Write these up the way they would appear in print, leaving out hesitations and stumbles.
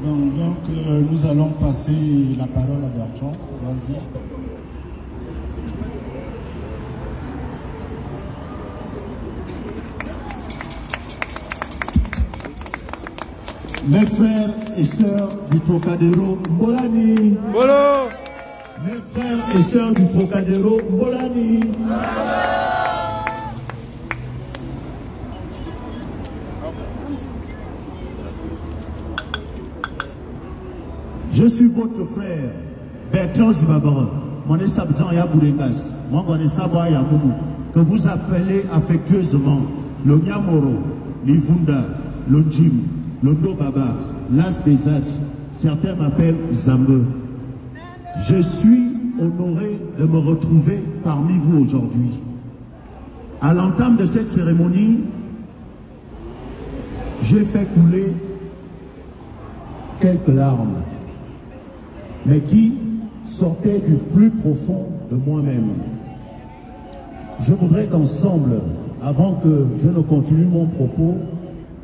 Nous allons passer la parole à Bertrand. Vas-y. Mes frères et sœurs du Trocadéro, Mbolani. Bolo. Mes frères et sœurs du Trocadéro, Mbolani. Je suis votre frère, Bertrand Zibabara, mon habitant Yabourengas, mon connaissable Yamoumou, que vous appelez affectueusement le Nyamoro, l'Ivunda, le Jim, le Dobaba, l'As des As, certains m'appellent Zambe. Je suis honoré de me retrouver parmi vous aujourd'hui. À l'entame de cette cérémonie, j'ai fait couler quelques larmes, mais qui sortaient du plus profond de moi-même. Je voudrais qu'ensemble, avant que je ne continue mon propos,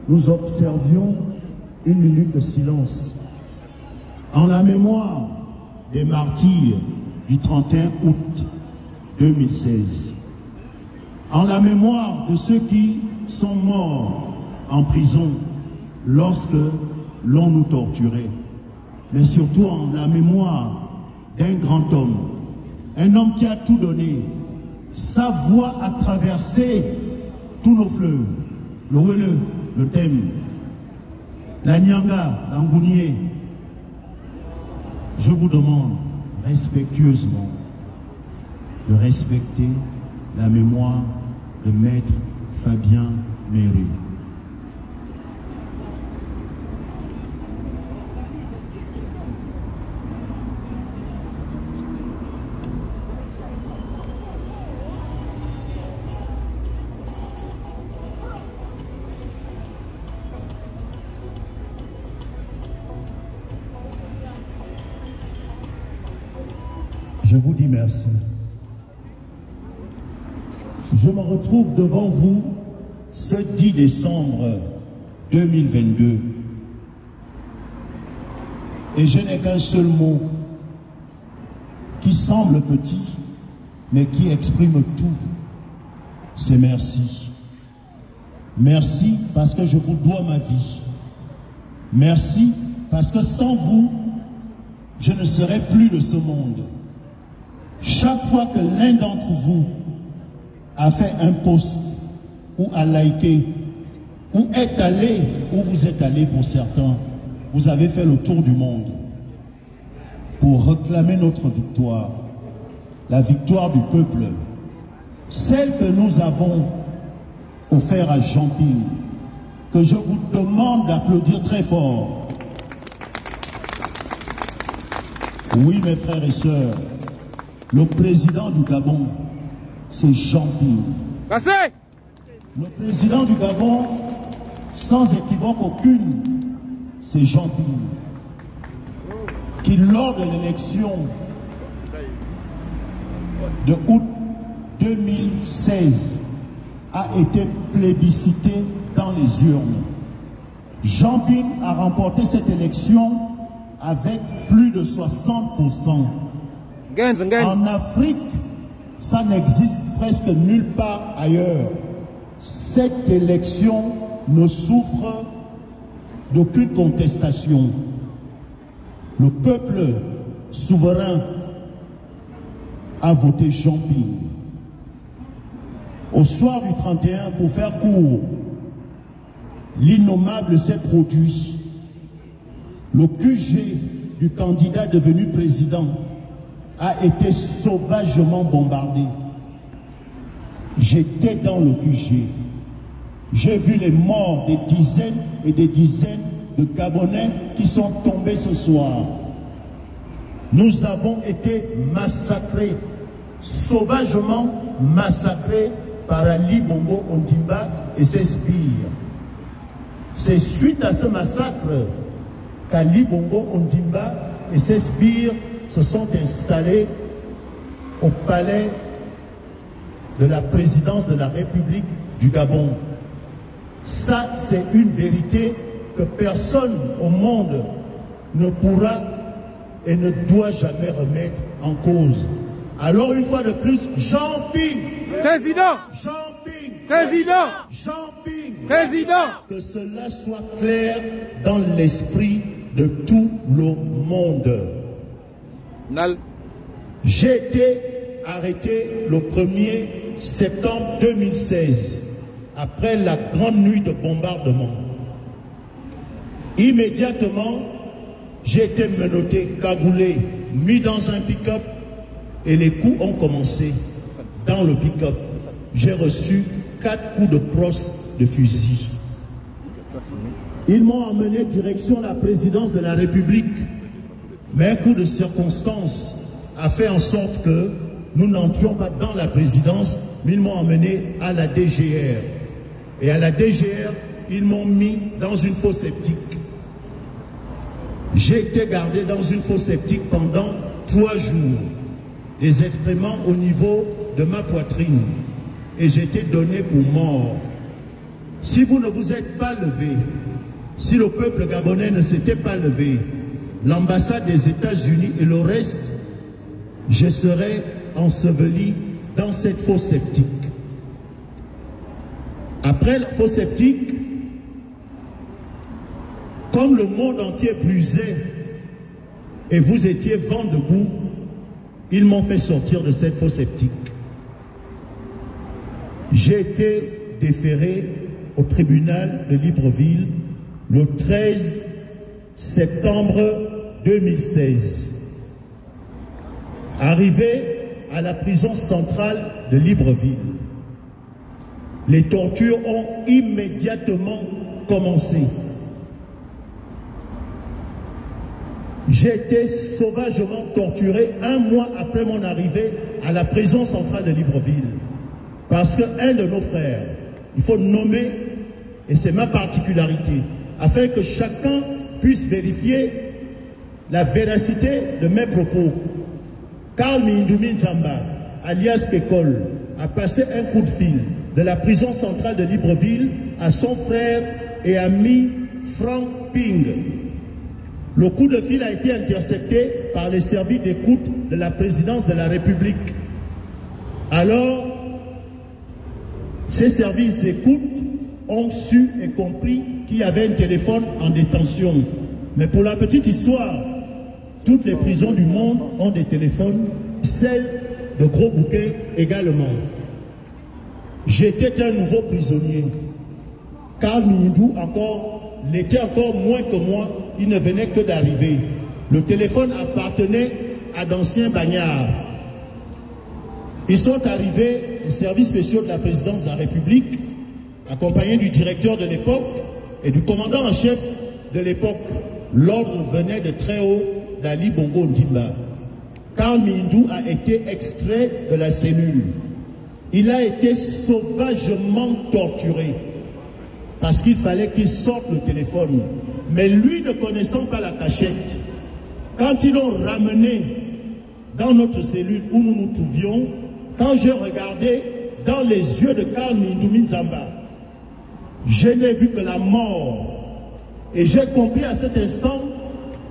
nous observions une minute de silence en la mémoire des martyrs du 31 août 2016, en la mémoire de ceux qui sont morts en prison lorsque l'on nous torturait, mais surtout en la mémoire d'un grand homme, un homme qui a tout donné. Sa voix a traversé tous nos fleuves, le Wele, le Thème, la Nyanga, l'Angounier. Je vous demande respectueusement de respecter la mémoire de Maître Fabien Méru. Je vous dis merci. Je me retrouve devant vous ce 10 décembre 2022 et je n'ai qu'un seul mot qui semble petit mais qui exprime tout. C'est merci. Merci parce que je vous dois ma vie. Merci parce que sans vous, je ne serais plus de ce monde. Chaque fois que l'un d'entre vous a fait un post ou a liké ou est allé où vous êtes allé pour certains, vous avez fait le tour du monde pour réclamer notre victoire, la victoire du peuple, celle que nous avons offerte à Jean-Ping, que je vous demande d'applaudir très fort. Oui, mes frères et sœurs, le président du Gabon, c'est Jean-Ping. Le président du Gabon, sans équivoque aucune, c'est Jean-Ping. Qui, lors de l'élection de août 2016, a été plébiscité dans les urnes. Jean-Ping a remporté cette élection avec plus de 60%. En Afrique, ça n'existe presque nulle part ailleurs. Cette élection ne souffre d'aucune contestation. Le peuple souverain a voté Jean-Ping. Au soir du 31, pour faire court, l'innommable s'est produit. Le QG du candidat devenu président a été sauvagement bombardé. J'étais dans le QG. J'ai vu les morts des dizaines et des dizaines de Gabonais qui sont tombés ce soir. Nous avons été massacrés, sauvagement massacrés par Ali Bongo Ondimba et ses sbires. C'est suite à ce massacre qu'Ali Bongo Ondimba et ses sbires se sont installés au palais de la présidence de la République du Gabon. Ça, c'est une vérité que personne au monde ne pourra et ne doit jamais remettre en cause. Alors une fois de plus, Jean Ping, Président, Jean Ping, Président, Jean Ping, Président, que cela soit clair dans l'esprit de tout le monde. J'ai été arrêté le 1er septembre 2016, après la grande nuit de bombardement. Immédiatement, j'ai été menotté, cagoulé, mis dans un pick-up et les coups ont commencé dans le pick-up. J'ai reçu 4 coups de crosse de fusil. Ils m'ont emmené direction la présidence de la République. Mais un coup de circonstance a fait en sorte que nous n'entrions pas dans la présidence, mais ils m'ont emmené à la DGR. Et à la DGR, ils m'ont mis dans une fosse septique. J'ai été gardé dans une fosse septique pendant 3 jours. Des excréments au niveau de ma poitrine. Et j'ai été donné pour mort. Si vous ne vous êtes pas levé, si le peuple gabonais ne s'était pas levé, l'ambassade des États-Unis et le reste, je serais enseveli dans cette fosse septique. Après la fosse septique, comme le monde entier puisait et vous étiez vent debout, ils m'ont fait sortir de cette fosse septique. J'ai été déféré au tribunal de Libreville le 13 septembre 2016. Arrivé à la prison centrale de Libreville, les tortures ont immédiatement commencé. J'ai été sauvagement torturé 1 mois après mon arrivée à la prison centrale de Libreville. Parce qu'un de nos frères, il faut nommer, et c'est ma particularité, afin que chacun puisse vérifier la véracité de mes propos. Karl Mindoumi Nzamba, alias Kekol, a passé un coup de fil de la prison centrale de Libreville à son frère et ami Frank Ping. Le coup de fil a été intercepté par les services d'écoute de la présidence de la République. Alors, ces services d'écoute ont su et compris qu'il y avait un téléphone en détention. Mais pour la petite histoire, toutes les prisons du monde ont des téléphones, celles de Gros Bouquet également. J'étais un nouveau prisonnier. Karl Mindou l'était encore moins que moi, il ne venait que d'arriver. Le téléphone appartenait à d'anciens bagnards. Ils sont arrivés, les services spéciaux de la présidence de la République, accompagnés du directeur de l'époque et du commandant en chef de l'époque. L'ordre venait de très haut d'Ali Bongo Ndimba. Karl Mindou a été extrait de la cellule. Il a été sauvagement torturé parce qu'il fallait qu'il sorte le téléphone. Mais lui, ne connaissant pas la cachette, quand ils l'ont ramené dans notre cellule où nous nous trouvions, quand j'ai regardé dans les yeux de Karl Mindoumi Nzamba, je n'ai vu que la mort. Et j'ai compris à cet instant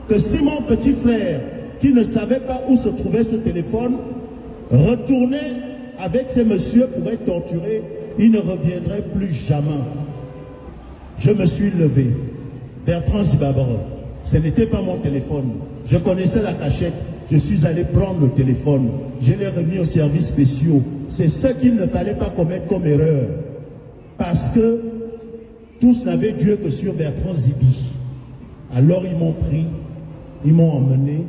que si mon petit frère, qui ne savait pas où se trouvait ce téléphone, retournait avec ces messieurs pour être torturé, il ne reviendrait plus jamais. Je me suis levé. Bertrand Zibabaro, ce n'était pas mon téléphone. Je connaissais la cachette. Je suis allé prendre le téléphone. Je l'ai remis aux services spéciaux. C'est ce qu'il ne fallait pas commettre comme erreur. Parce que tous n'avaient Dieu que sur Bertrand Zibi. Alors ils m'ont pris, ils m'ont emmené.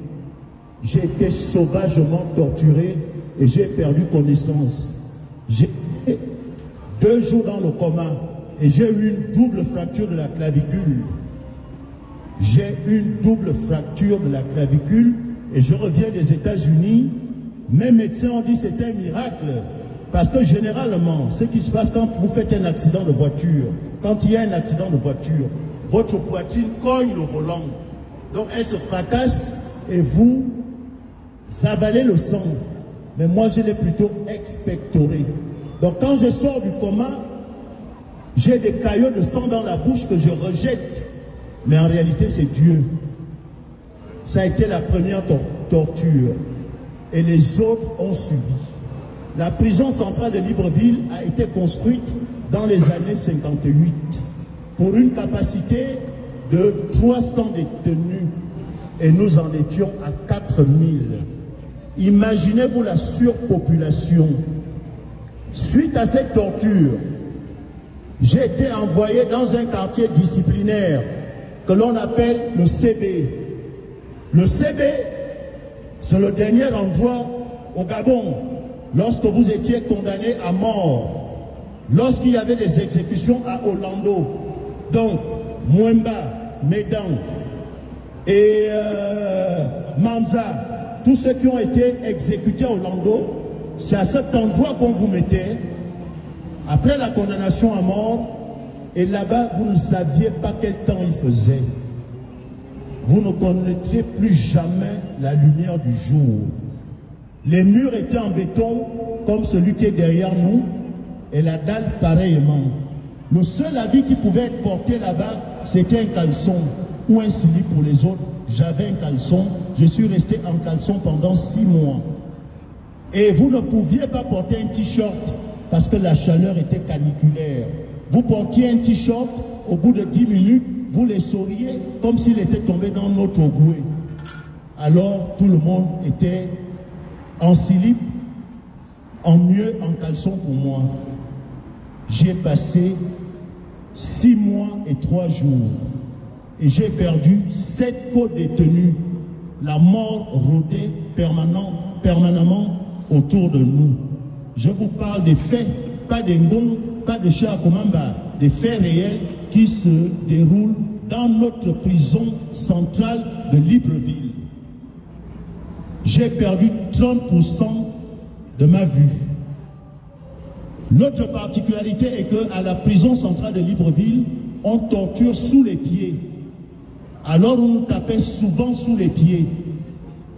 J'ai été sauvagement torturé et j'ai perdu connaissance. J'ai été 2 jours dans le coma et j'ai eu une double fracture de la clavicule. J'ai une double fracture de la clavicule et je reviens des États-Unis. Mes médecins ont dit que c'était un miracle. Parce que généralement, ce qui se passe quand vous faites un accident de voiture, quand il y a un accident de voiture, votre poitrine cogne le volant. Donc elle se fracasse et vous avalez le sang. Mais moi, je l'ai plutôt expectoré. Donc quand je sors du coma, j'ai des caillots de sang dans la bouche que je rejette. Mais en réalité, c'est Dieu. Ça a été la première torture. Et les autres ont suivi. La prison centrale de Libreville a été construite dans les années 58 pour une capacité de 300 détenus. Et nous en étions à 4000. Imaginez-vous la surpopulation. Suite à cette torture, j'ai été envoyé dans un quartier disciplinaire que l'on appelle le CB. Le CB, c'est le dernier endroit au Gabon, lorsque vous étiez condamné à mort, lorsqu'il y avait des exécutions à Orlando, donc Mwemba, Médan et Manza, tous ceux qui ont été exécutés à Orlando, c'est à cet endroit qu'on vous mettait, après la condamnation à mort, et là-bas, vous ne saviez pas quel temps il faisait. Vous ne connaîtriez plus jamais la lumière du jour. Les murs étaient en béton, comme celui qui est derrière nous, et la dalle pareillement. Le seul habit qui pouvait être porté là-bas, c'était un caleçon ou un slip pour les autres. J'avais un caleçon, je suis resté en caleçon pendant 6 mois. Et vous ne pouviez pas porter un t-shirt parce que la chaleur était caniculaire. Vous portiez un t-shirt, au bout de 10 minutes, vous les sauriez comme s'il était tombé dans notre goué. Alors tout le monde était en slip, en mieux en caleçon pour moi. J'ai passé 6 mois et 3 jours et j'ai perdu 7 co-détenus. La mort rôdait permanemment autour de nous. Je vous parle des faits, pas des ngons, pas de Chakomamba, des faits réels qui se déroulent dans notre prison centrale de Libreville. J'ai perdu 30% de ma vue. L'autre particularité est qu'à la prison centrale de Libreville, on torture sous les pieds. Alors on nous tapait souvent sous les pieds.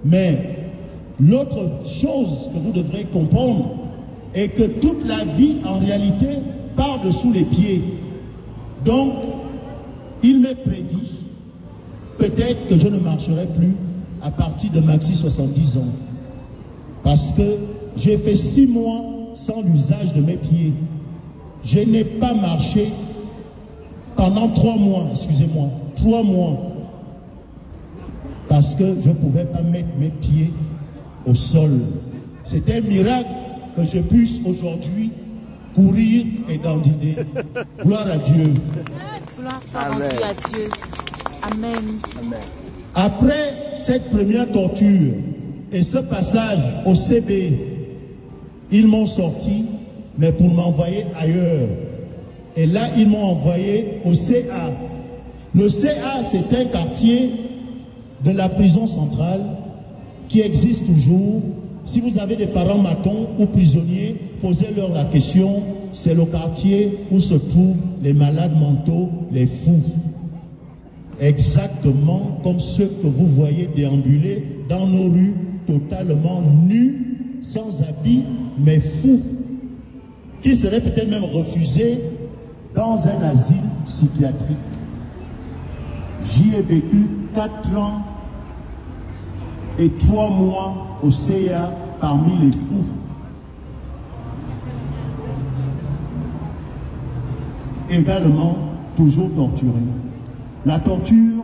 Mais l'autre chose que vous devrez comprendre est que toute la vie, en réalité, part de sous les pieds. Donc, il m'est prédit, peut-être que je ne marcherai plus à partir de maxi 70 ans. Parce que j'ai fait 6 mois sans l'usage de mes pieds. Je n'ai pas marché pendant 3 mois, excusez-moi, 3 mois. Parce que je ne pouvais pas mettre mes pieds au sol. C'est un miracle que je puisse aujourd'hui courir et dandiner. Gloire à Dieu. Gloire soit rendue à Dieu. Amen. Amen. Après cette première torture et ce passage au CB, ils m'ont sorti, mais pour m'envoyer ailleurs. Et là, ils m'ont envoyé au CA. Le CA, c'est un quartier de la prison centrale qui existe toujours. Si vous avez des parents matons ou prisonniers, posez-leur la question. C'est le quartier où se trouvent les malades mentaux, les fous. Exactement comme ceux que vous voyez déambuler dans nos rues, totalement nus, sans habits, mais fous, qui seraient peut-être même refusés dans un asile psychiatrique. J'y ai vécu 4 ans et 3 mois au CA parmi les fous. Également, toujours torturé. La torture,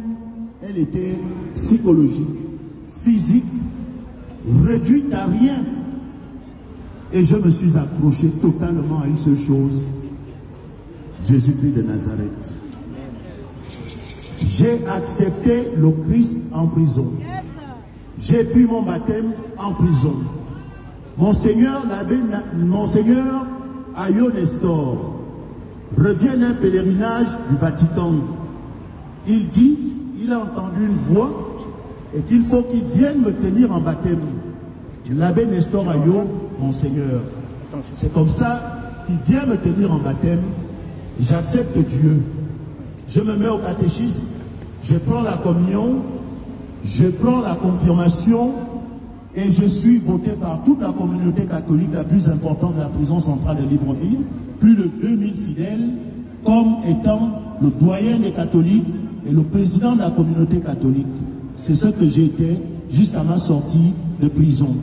elle était psychologique, physique, réduite à rien. Et je me suis accroché totalement à une seule chose, Jésus-Christ de Nazareth. J'ai accepté le Christ en prison. J'ai pris mon baptême en prison. Monseigneur Ayo Nestor revient d'un pèlerinage du Vatican. Il dit, il a entendu une voix et qu'il faut qu'il vienne me tenir en baptême. L'abbé Nestor Ayo, Monseigneur. C'est comme ça qu'il vient me tenir en baptême. J'accepte Dieu. Je me mets au catéchisme, je prends la communion, je prends la confirmation et je suis voté par toute la communauté catholique la plus importante de la prison centrale de Libreville, plus de 2000 fidèles, comme étant le doyen des catholiques et le président de la communauté catholique. C'est ce que j'étais jusqu'à ma sortie de prison.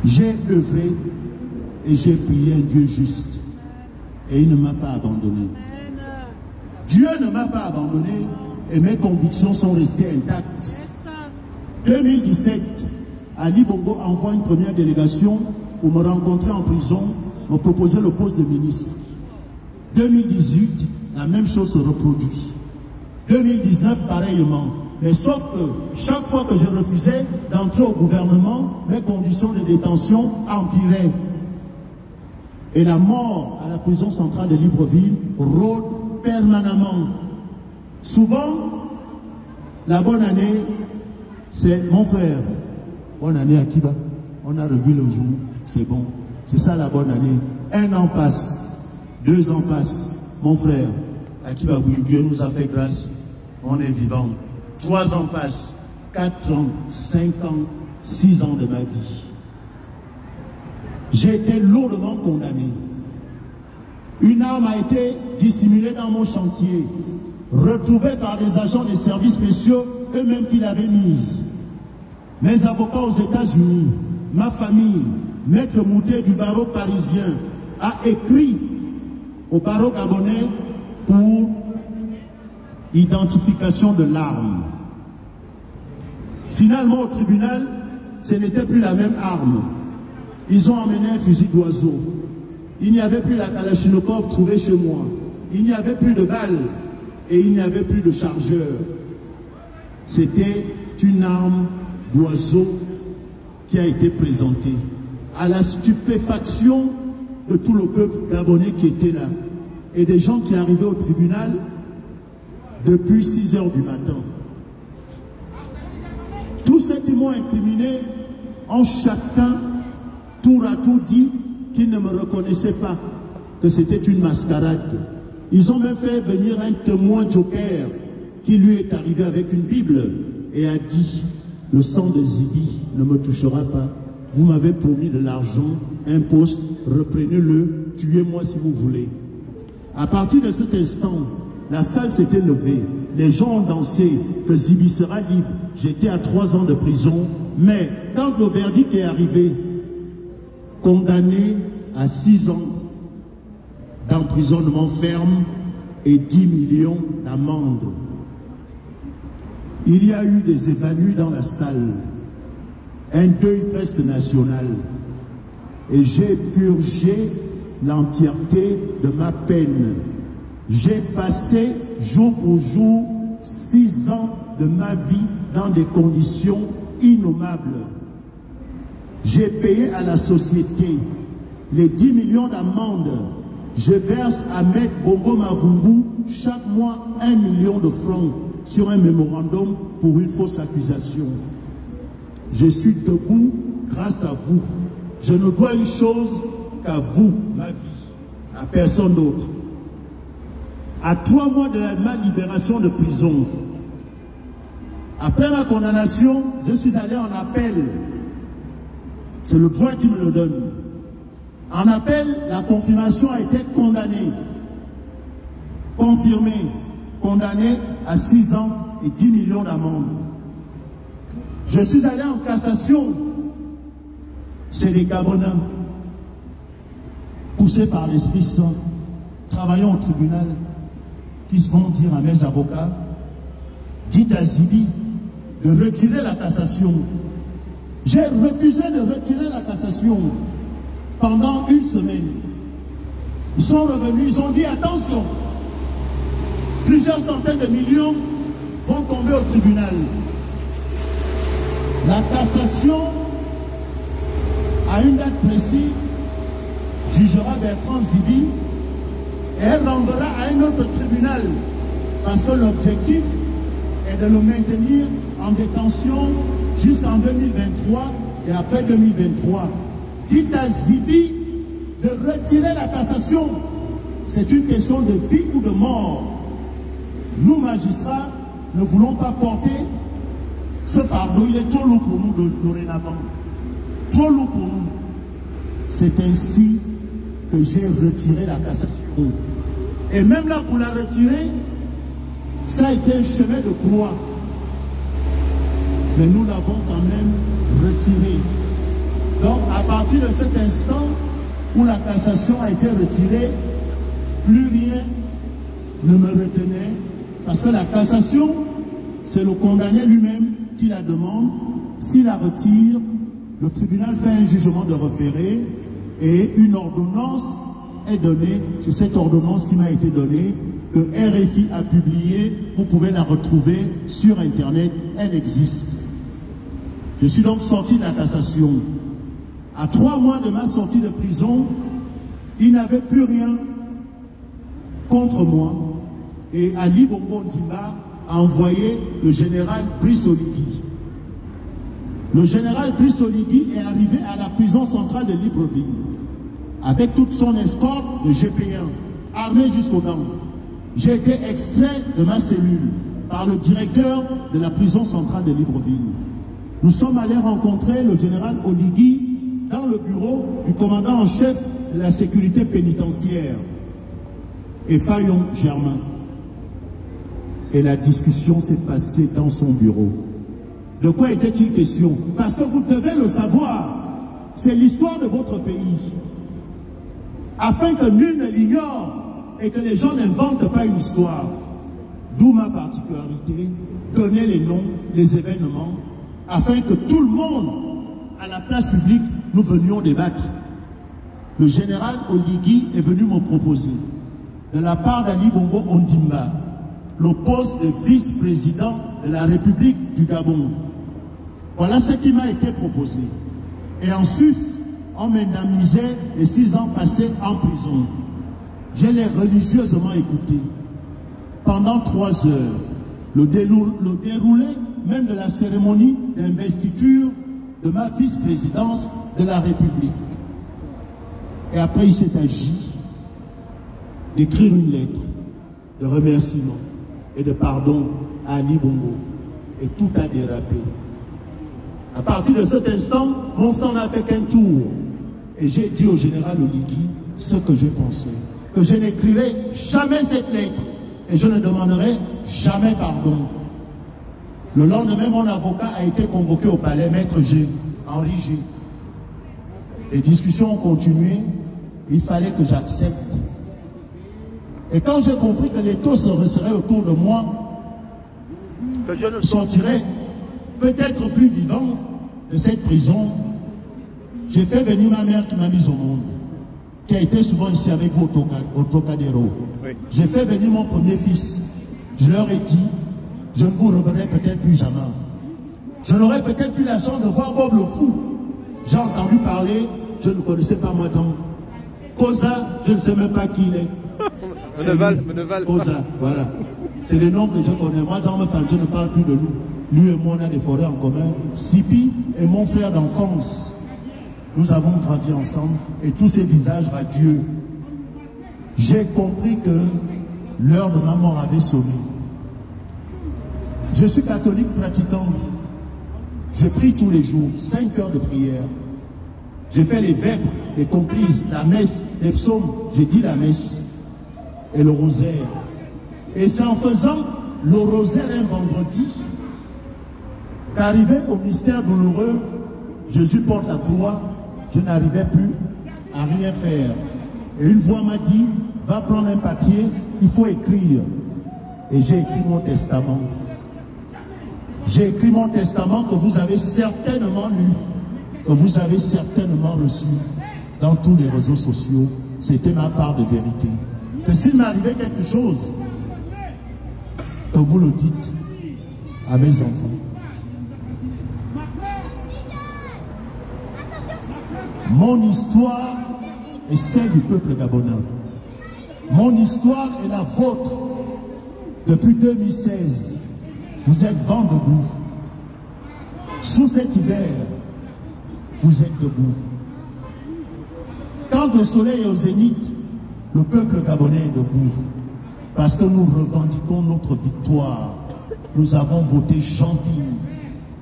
J'ai œuvré et j'ai prié un Dieu juste. Et il ne m'a pas abandonné. Dieu ne m'a pas abandonné et mes convictions sont restées intactes. 2017, Ali Bongo envoie une première délégation pour me rencontrer en prison, me proposer le poste de ministre. 2018, la même chose se reproduit. 2019, pareillement. Mais sauf que chaque fois que je refusais d'entrer au gouvernement, mes conditions de détention empiraient. Et la mort à la prison centrale de Libreville rôde permanemment. Souvent, la bonne année, c'est mon frère. Bonne année à Kiba. On a revu le jour, c'est bon. C'est ça la bonne année. 1 an passe, 2 ans passent. Mon frère, Akiba, Dieu nous a fait grâce. On est vivant. 3 ans passent, 4 ans, 5 ans, 6 ans de ma vie. J'ai été lourdement condamné. Une arme a été dissimulée dans mon chantier, retrouvée par des agents des services spéciaux, eux-mêmes qui l'avaient mise. Mes avocats aux États-Unis, ma famille, Maître Moutet du barreau parisien, a écrit au barreau gabonais pour identification de l'arme. Finalement, au tribunal, ce n'était plus la même arme. Ils ont emmené un fusil d'oiseau. Il n'y avait plus la Kalachnikov trouvée chez moi. Il n'y avait plus de balles et il n'y avait plus de chargeur. C'était une arme d'oiseau qui a été présentée à la stupéfaction de tout le peuple gabonais qui était là et des gens qui arrivaient au tribunal depuis 6 heures du matin. Tous ceux qui m'ont incriminé ont chacun tour à tour dit qu'ils ne me reconnaissaient pas, que c'était une mascarade. Ils ont même fait venir un témoin joker qui lui est arrivé avec une Bible et a dit: le sang de Zibi ne me touchera pas. Vous m'avez promis de l'argent, un poste, reprenez-le, tuez-moi si vous voulez. À partir de cet instant, la salle s'était levée, les gens ont dansé, que Zibi sera libre. J'étais à 3 ans de prison, mais quand le verdict est arrivé, condamné à 6 ans d'emprisonnement ferme et 10 millions d'amende. Il y a eu des évanouis dans la salle, un deuil presque national, et j'ai purgé l'entièreté de ma peine. J'ai passé jour pour jour 6 ans de ma vie dans des conditions innommables. J'ai payé à la société les 10 millions d'amende. Je verse à Maître Bongo Mavungu chaque mois 1 million de francs sur un mémorandum pour une fausse accusation. Je suis debout grâce à vous. Je ne dois une chose qu'à vous, ma vie, à personne d'autre. À 3 mois de ma libération de prison, après ma condamnation, je suis allé en appel. C'est le droit qui me le donne. En appel, la confirmation a été condamnée. Confirmée. Condamné à 6 ans et 10 millions d'amende. Je suis allé en cassation. C'est les Gabonais, poussés par l'Esprit Saint, travaillant au tribunal, qui se vont dire à mes avocats: dites à Zibi de retirer la cassation. J'ai refusé de retirer la cassation pendant 1 semaine. Ils sont revenus, ils ont dit: attention, plusieurs centaines de millions vont tomber au tribunal. La cassation, à une date précise, jugera Bertrand Zibi et elle rendra à un autre tribunal, parce que l'objectif est de le maintenir en détention jusqu'en 2023 et après 2023. Dites à Zibi de retirer la cassation. C'est une question de vie ou de mort. Nous, magistrats, ne voulons pas porter ce fardeau. Il est trop lourd pour nous dorénavant. Trop lourd pour nous. C'est ainsi que j'ai retiré la cassation. Et même là, pour la retirer, Ça a été un chemin de croix. Mais nous l'avons quand même retiré. Donc, à partir de cet instant où la cassation a été retirée, plus rien ne me retenait. Parce que la cassation, c'est le condamné lui-même qui la demande. S'il la retire, le tribunal fait un jugement de référé et une ordonnance est donnée. C'est cette ordonnance qui m'a été donnée, que RFI a publiée. Vous pouvez la retrouver sur Internet. Elle existe. Je suis donc sorti de la cassation. À 3 mois de ma sortie de prison, il n'avait plus rien contre moi. Et Ali Bongo Ondimba a envoyé le général Brice Oligui. Le général Brice Oligui est arrivé à la prison centrale de Libreville avec toute son escorte de GP1, armé jusqu'aux dents. J'ai été extrait de ma cellule par le directeur de la prison centrale de Libreville. Nous sommes allés rencontrer le général Oligui dans le bureau du commandant en chef de la sécurité pénitentiaire, Effayon Germain. Et la discussion s'est passée dans son bureau. De quoi était-il question? Parce que vous devez le savoir, c'est l'histoire de votre pays. Afin que nul ne l'ignore et que les gens n'inventent pas une histoire. D'où ma particularité, donner les noms, les événements, afin que tout le monde, à la place publique, nous venions débattre. Le général Oligui est venu me proposer, de la part d'Ali Bongo Ondimba, le poste de vice-président de la République du Gabon. Voilà ce qui m'a été proposé. Et en sus, on m'indemnisait les 6 ans passés en prison. Je l'ai religieusement écouté. Pendant 3 heures, le déroulé même de la cérémonie d'investiture de ma vice-présidence de la République. Et après, il s'est agi d'écrire une lettre de remerciement et de pardon à Ali Bongo. Et tout a dérapé. À partir de cet instant, mon sang n'a fait qu'un tour. Et j'ai dit au général Oligui ce que je pensais. Que je n'écrirai jamais cette lettre. Et je ne demanderai jamais pardon. Le lendemain, mon avocat a été convoqué au palais, Maître G, Henri G. Les discussions ont continué. Il fallait que j'accepte. Et quand j'ai compris que les taux se resserraient autour de moi, que je ne sortirais peut-être plus vivant de cette prison, j'ai fait venir ma mère qui m'a mis au monde, qui a été souvent ici avec vous au Trocadéro. Oui. J'ai fait venir mon premier fils. Je leur ai dit, je ne vous reverrai peut-être plus jamais. Je n'aurai peut-être plus la chance de voir Bob le fou. J'ai entendu parler, je ne connaissais pas moi tant. Koza, je ne sais même pas qui il est. Meneval. Koza, voilà. C'est le nom que je connais. Moi, je ne parle plus de lui. Lui et moi, on a des forêts en commun. Sipi est mon frère d'enfance. Nous avons grandi ensemble et tous ces visages radieux. J'ai compris que l'heure de ma mort avait sonné. Je suis catholique pratiquant. Je prie tous les jours, 5 heures de prière. J'ai fait les vêpres, les complices, la messe, les psaumes. J'ai dit la messe et le rosaire. Et c'est en faisant le rosaire un vendredi qu'arrivé au mystère douloureux, Jésus porte la croix, je n'arrivais plus à rien faire. Et une voix m'a dit, va prendre un papier, il faut écrire. Et j'ai écrit mon testament. J'ai écrit mon testament que vous avez certainement lu, que vous avez certainement reçu dans tous les réseaux sociaux. C'était ma part de vérité. Que s'il m'arrivait quelque chose, que vous le dites à mes enfants. Mon histoire est celle du peuple gabonais. Mon histoire est la vôtre. Depuis 2016, vous êtes vent debout. Sous cet hiver, vous êtes debout. Quand le soleil est au zénith, le peuple gabonais est debout. Parce que nous revendiquons notre victoire. Nous avons voté Jean-Ping.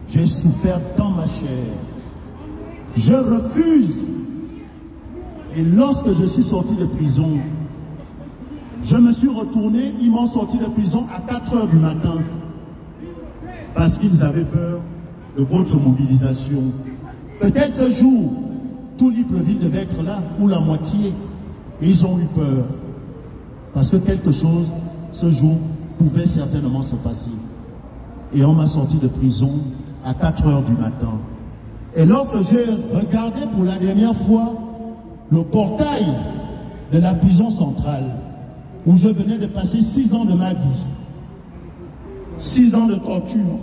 J'ai souffert dans ma chair. Je refuse. Et lorsque je suis sorti de prison, Je me suis retourné, ils m'ont sorti de prison à 4 heures du matin. Parce qu'ils avaient peur de votre mobilisation. Peut-être ce jour, tout Libreville devait être là, ou la moitié. Et ils ont eu peur. Parce que quelque chose, ce jour, pouvait certainement se passer. Et on m'a sorti de prison à 4 heures du matin. Et lorsque j'ai regardé pour la dernière fois le portail de la prison centrale, où je venais de passer 6 ans de ma vie, 6 ans de torture,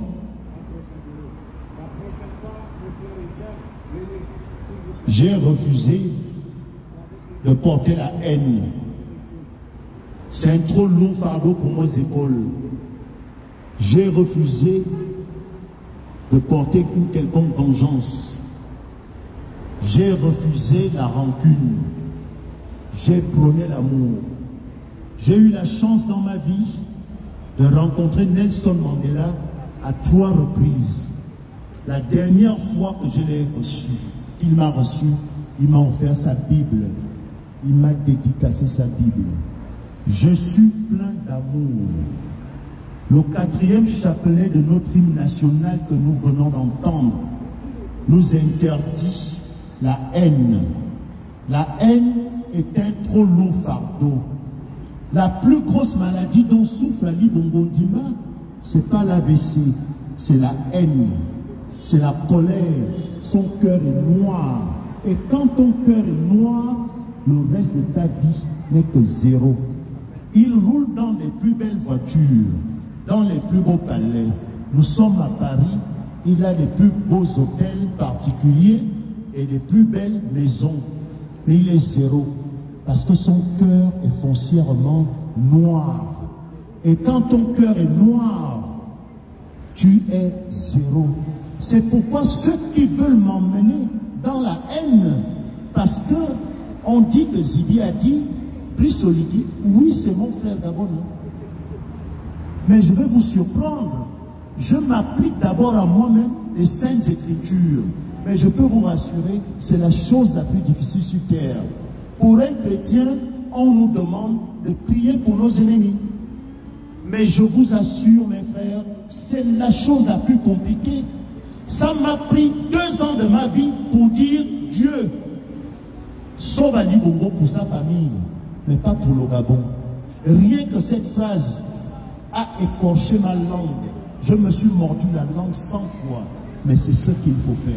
j'ai refusé de porter la haine. C'est un trop lourd fardeau pour mes épaules. J'ai refusé de porter une quelconque vengeance. J'ai refusé la rancune. J'ai prôné l'amour. J'ai eu la chance dans ma vie de rencontrer Nelson Mandela à 3 reprises. La dernière fois que je l'ai reçu, qu'il m'a reçu, il m'a offert sa Bible. Il m'a dédicacé sa Bible. Je suis plein d'amour. Le 4e chapelet de notre hymne national que nous venons d'entendre nous interdit la haine. La haine est un trop lourd fardeau. La plus grosse maladie dont souffre Ali Bongo Ndimba, ce n'est pas l'AVC, c'est la haine, c'est la colère. Son cœur est noir. Et quand ton cœur est noir, le reste de ta vie n'est que zéro. Il roule dans les plus belles voitures, dans les plus beaux palais. Nous sommes à Paris, il a les plus beaux hôtels particuliers et les plus belles maisons. Mais il est zéro, parce que son cœur est foncièrement noir. Et quand ton cœur est noir, tu es zéro. C'est pourquoi ceux qui veulent m'emmener dans la haine, parce que on dit que Zibi a dit, Brice Oligui, oui c'est mon frère d'abord, mais je vais vous surprendre. Je m'applique d'abord à moi-même les Saintes Écritures. Mais je peux vous rassurer, c'est la chose la plus difficile sur terre. Pour un chrétien, on nous demande de prier pour nos ennemis. Mais je vous assure, mes frères, c'est la chose la plus compliquée. Ça m'a pris 2 ans de ma vie pour dire Dieu sauve Ali Bongo pour sa famille, mais pas pour le Gabon. Rien que cette phrase a écorché ma langue. Je me suis mordu la langue 100 fois, mais c'est ce qu'il faut faire.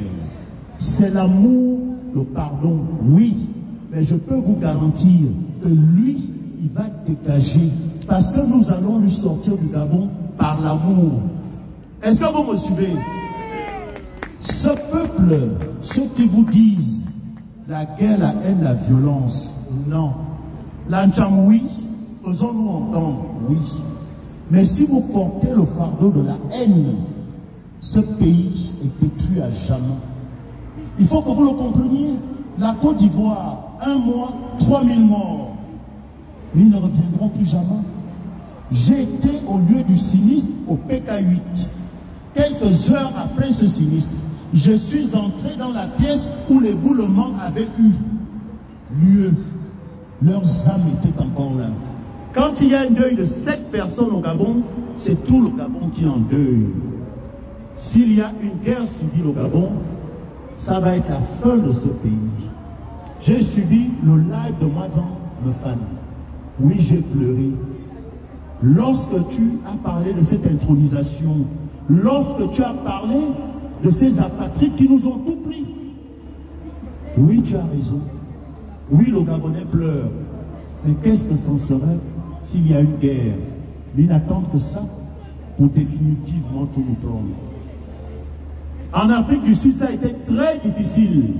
C'est l'amour, le pardon, oui, mais je peux vous garantir que lui, il va dégager, parce que nous allons lui sortir du Gabon par l'amour. Est-ce que vous me suivez? Ce peuple, ceux qui vous disent la guerre, la haine, la violence, non. L'Ancham, oui, faisons-nous entendre, oui. Mais si vous portez le fardeau de la haine, ce pays est détruit à jamais. Il faut que vous le compreniez. La Côte d'Ivoire, 1 mois, 3000 morts. Ils ne reviendront plus jamais. J'ai été au lieu du sinistre au PK8. Quelques heures après ce sinistre, je suis entré dans la pièce où l'éboulement avait eu lieu. Leurs âmes étaient encore là. Quand il y a un deuil de 7 personnes au Gabon, c'est tout le Gabon qui est en deuil. S'il y a une guerre civile au Gabon, ça va être la fin de ce pays. J'ai suivi le live de Mwazan Mefan. Oui, j'ai pleuré. Lorsque tu as parlé de cette intronisation, lorsque tu as parlé de ces apatrides qui nous ont tout pris, oui, tu as raison. Oui, le Gabonais pleure. Mais qu'est-ce que c'en serait s'il y a une guerre? Ils n'attendent que ça pour définitivement tout nous prendre. En Afrique du Sud, ça a été très difficile.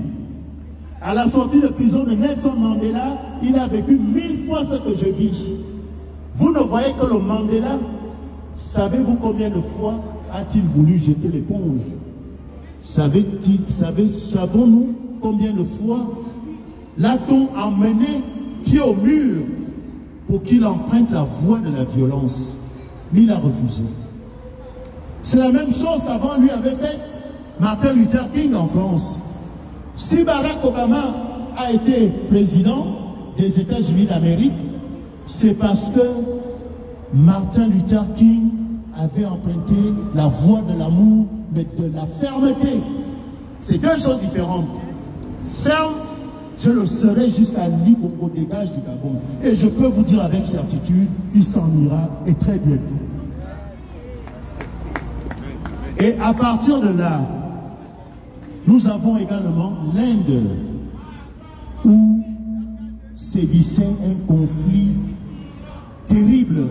À la sortie de prison de Nelson Mandela, il a vécu 1000 fois ce que je vis. Vous ne voyez que le Mandela, savez-vous combien de fois a-t-il voulu jeter l'éponge? Savons-nous combien de fois l'a-t-on emmené pied au mur pour qu'il emprunte la voie de la violence? Mais il a refusé. C'est la même chose qu'avant lui avait fait Martin Luther King en France. Si Barack Obama a été président des États-Unis d'Amérique, c'est parce que Martin Luther King avait emprunté la voie de l'amour, mais de la fermeté. C'est deux choses différentes. Ferme, je le serai jusqu'à l'île au dégage du Gabon. Et je peux vous dire avec certitude, il s'en ira, et très bientôt. Et à partir de là, nous avons également l'Inde, où sévissait un conflit terrible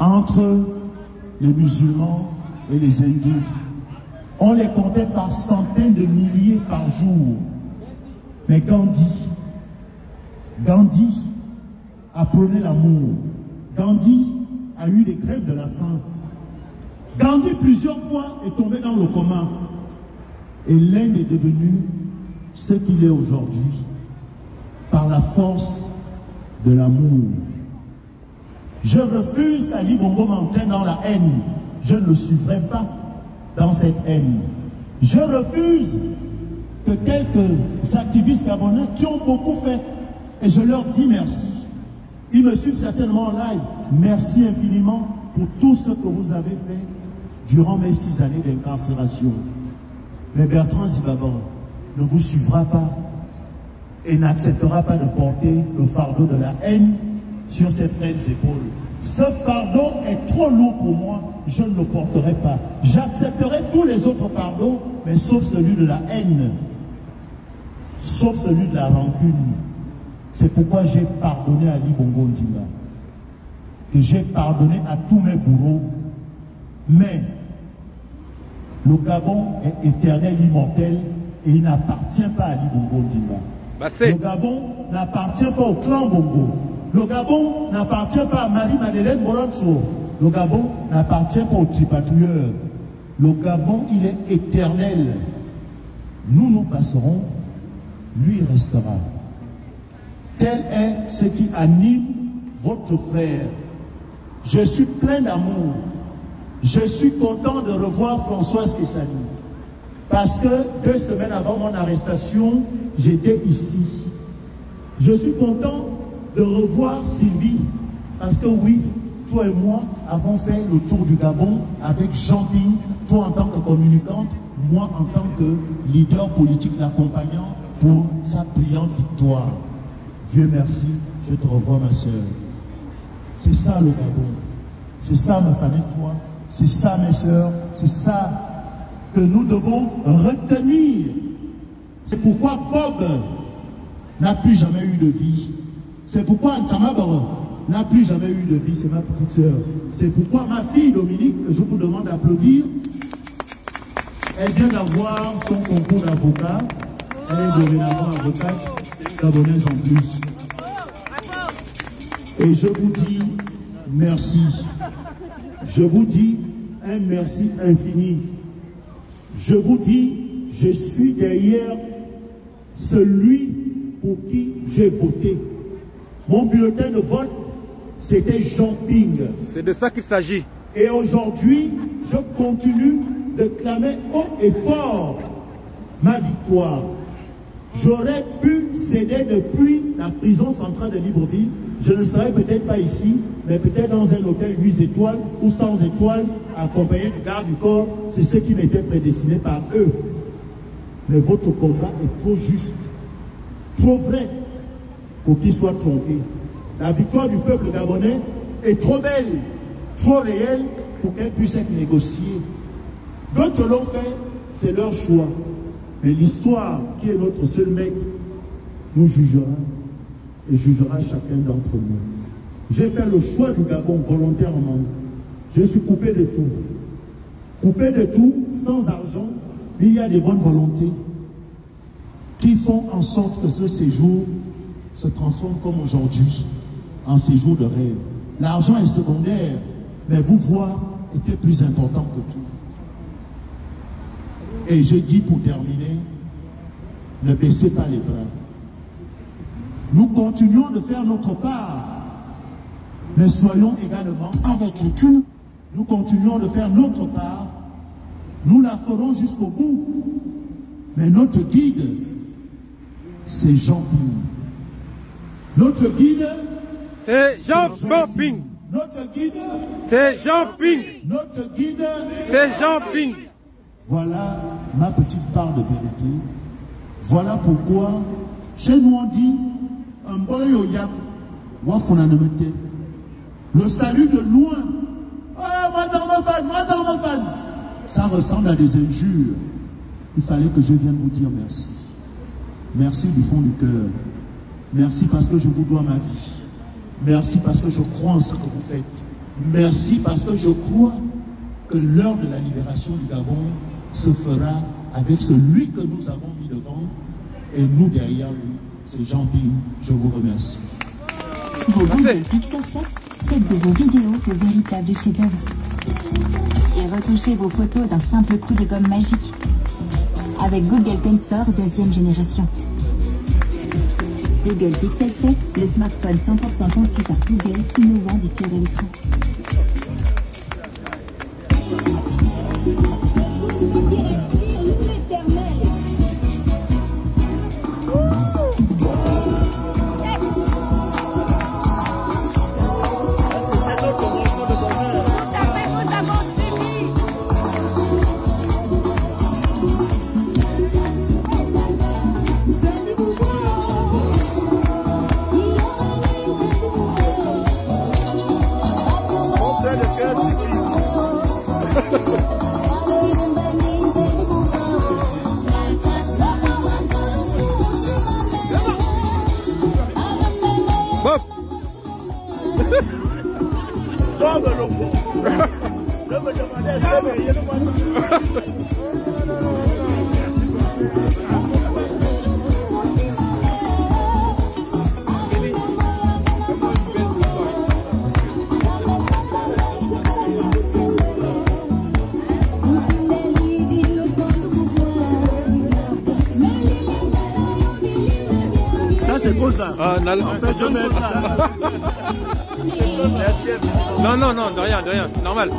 entre les musulmans et les hindous. On les comptait par centaines de milliers par jour. Mais Gandhi a prôné l'amour. Gandhi a eu des grèves de la faim. Gandhi plusieurs fois est tombé dans le coma. Et l'Inde est devenue ce qu'il est aujourd'hui par la force de l'amour. Je refuse qu'Ali Bongo m'entraîne dans la haine. Je ne le suivrai pas dans cette haine. Je refuse que quelques activistes gabonais qui ont beaucoup fait, et je leur dis merci. Ils me suivent certainement en live. Merci infiniment pour tout ce que vous avez fait durant mes 6 années d'incarcération. Mais Bertrand Zibaban ne vous suivra pas et n'acceptera pas de porter le fardeau de la haine sur ses frêles épaules. Ce fardeau est trop lourd pour moi, je ne le porterai pas. J'accepterai tous les autres fardeaux, mais sauf celui de la haine, sauf celui de la rancune. C'est pourquoi j'ai pardonné à Ali Bongo Ondimba, que j'ai pardonné à tous mes bourreaux. Mais le Gabon est éternel, immortel, et il n'appartient pas à Ali Bongo Ondimba. Le Gabon n'appartient pas au clan Bongo. Le Gabon n'appartient pas à Marie-Madeleine Moronso. Le Gabon n'appartient pas aux tripatouilleurs. Le Gabon, il est éternel. Nous, nous passerons, lui restera. Tel est ce qui anime votre frère. Je suis plein d'amour. Je suis content de revoir Françoise Kessani. Parce que 2 semaines avant mon arrestation, j'étais ici. Je suis content de revoir Sylvie. Parce que oui, toi et moi avons fait le tour du Gabon avec Jean Ping, toi en tant que communicante, moi en tant que leader politique l'accompagnant pour sa brillante victoire. Dieu merci, je te revois ma soeur. C'est ça le Gabon. C'est ça ma famille, toi. C'est ça mes soeurs. C'est ça que nous devons retenir. C'est pourquoi Bob n'a plus jamais eu de vie. C'est pourquoi Ntamabar n'a plus jamais eu de vie. C'est ma petite soeur. C'est pourquoi ma fille Dominique, que je vous demande d'applaudir, elle vient d'avoir son concours d'avocat. Elle est dorénavant avocate gabonaise en plus. Et je vous dis merci. Je vous dis un merci infini. Je vous dis, je suis derrière celui pour qui j'ai voté. Mon bulletin de vote, c'était Jean Ping. C'est de ça qu'il s'agit. Et aujourd'hui, je continue de clamer haut et fort ma victoire. J'aurais pu céder depuis la prison centrale de Libreville. Je ne serais peut-être pas ici, mais peut-être dans un hôtel 8 étoiles ou 100 étoiles, accompagné de garde du corps. C'est ce qui m'était prédestiné par eux. Mais votre combat est trop juste, trop vrai pour qu'il soit trompé. La victoire du peuple gabonais est trop belle, trop réelle pour qu'elle puisse être négociée. D'autres l'ont fait, c'est leur choix. Mais l'histoire, qui est notre seul maître, nous jugera et jugera chacun d'entre nous. J'ai fait le choix du Gabon volontairement. Je suis coupé de tout. Coupé de tout, sans argent, mais il y a des bonnes volontés qui font en sorte que ce séjour se transforme comme aujourd'hui en séjour de rêve. L'argent est secondaire, mais vous voir était plus important que tout. Et je dis pour terminer, ne baissez pas les bras. Nous continuons de faire notre part, mais soyons également avec les tunes. Nous continuons de faire notre part, nous la ferons jusqu'au bout. Mais notre guide, c'est Jean Ping. Notre guide, C'est Jean Ping. Notre guide. C'est Jean Ping. Notre guide. C'est Jean Ping. Voilà ma petite part de vérité. Voilà pourquoi, chez nous on dit, un boyo yap, le salut de loin. Ça ressemble à des injures. Il fallait que je vienne vous dire merci. Merci du fond du cœur. Merci parce que je vous dois ma vie. Merci parce que je crois en ce que vous faites. Merci parce que je crois que l'heure de la libération du Gabon se fera avec celui que nous avons mis devant et nous derrière lui. C'est Jean Ping. Je vous remercie. Vos bandes Pixel 7, faites de vos vidéos de véritables chefs-d'œuvre. Et retouchez vos photos d'un simple coup de gomme magique. Avec Google Tensor 2e génération. Google Pixel 7, le smartphone 100% conçu par Google, innovant du cœur à l'écran. Non, de rien, normal.